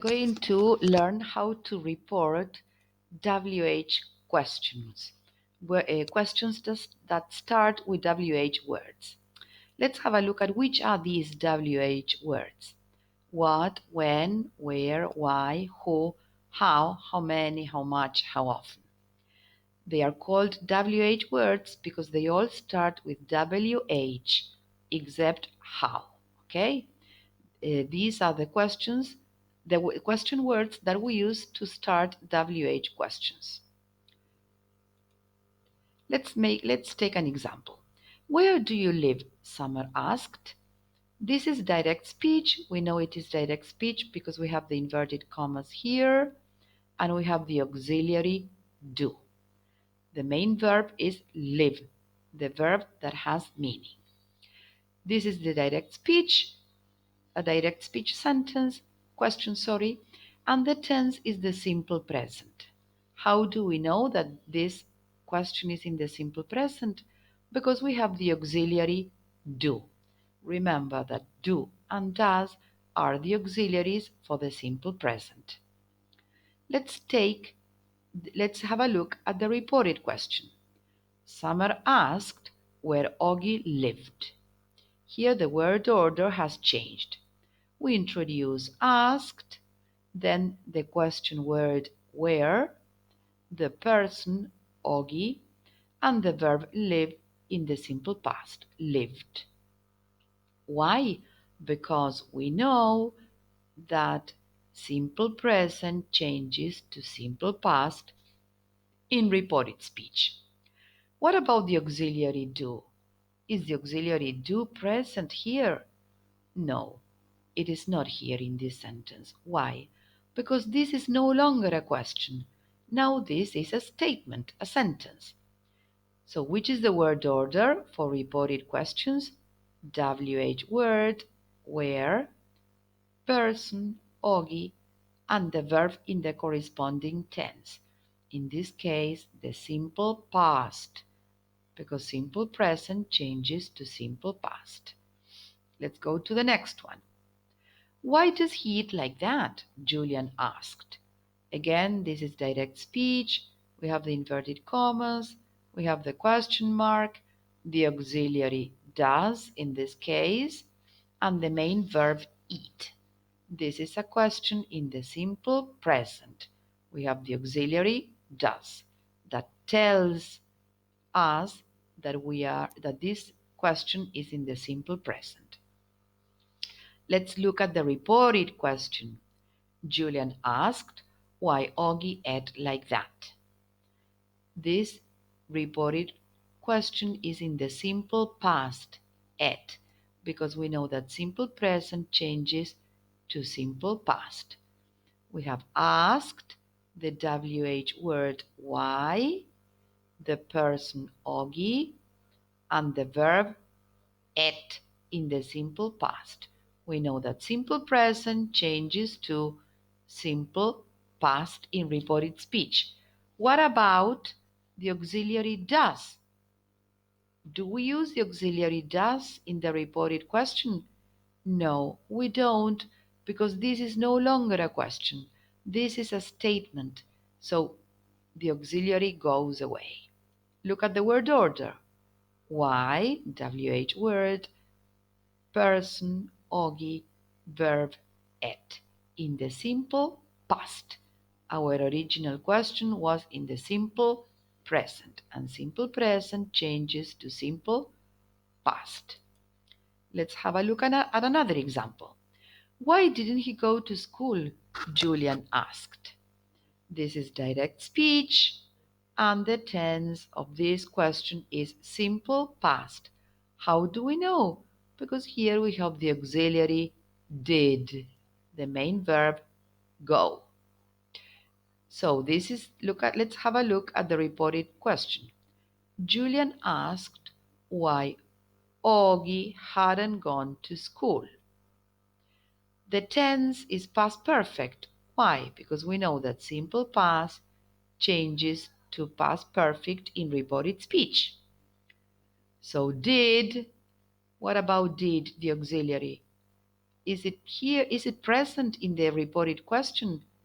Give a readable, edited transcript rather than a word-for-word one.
Going to learn how to report WH questions, questions that start with WH words. Let's have a look at which are these WH words. What, when, where, why, who, how many, how much, how often. They are called WH words because they all start with WH except how, okay? These are the question words that we use to start WH questions. Let's take an example. Where do you live? Summer asked. This is direct speech. We know it is direct speech because we have the inverted commas here and we have the auxiliary do. The main verb is live, the verb that has meaning. This is the direct speech, a direct speech sentence, question, and the tense is the simple present. How do we know that this question is in the simple present? Because we have the auxiliary do. Remember that do and does are the auxiliaries for the simple present. Let's have a look at the reported question. Summer asked where Augie lived. Here the word order has changed. We introduce asked, then the question word where, the person Augie, and the verb live in the simple past, lived. Why? Because we know that simple present changes to simple past in reported speech. What about the auxiliary do? Is the auxiliary do present here? No, it is not here in this sentence. Why? Because this is no longer a question. Now this is a statement, a sentence. So which is the word order for reported questions? WH word, where, person, Augie, and the verb in the corresponding tense. In this case, the simple past, because simple present changes to simple past. Let's go to the next one. Why does he eat like that? Julian asked. Again, this is direct speech. We have the inverted commas. We have the question mark, the auxiliary does in this case, and the main verb eat. This is a question in the simple present. We have the auxiliary does that tells us that this question is in the simple present. Let's look at the reported question. Julian asked why Augie ate like that. This reported question is in the simple past, ate, because we know that simple present changes to simple past. We have asked, the WH word why, the person Augie, and the verb ate in the simple past. We know that simple present changes to simple past in reported speech. What about the auxiliary does? Do we use the auxiliary does in the reported question? No, we don't, because this is no longer a question. This is a statement, so the auxiliary goes away. Look at the word order. Why, WH word, person, Augie, verb, ate. In the simple past. Our original question was in the simple present, and simple present changes to simple past. Let's have a look at another example. Why didn't he go to school? Julian asked. This is direct speech, and the tense of this question is simple past. How do we know? Because here we have the auxiliary did, the main verb go. So let's have a look at the reported question. Julian asked why Augie hadn't gone to school. The tense is past perfect. Why? Because we know that simple past changes to past perfect in reported speech. So did, what about did, the auxiliary? Is it here? Is it present in the reported question?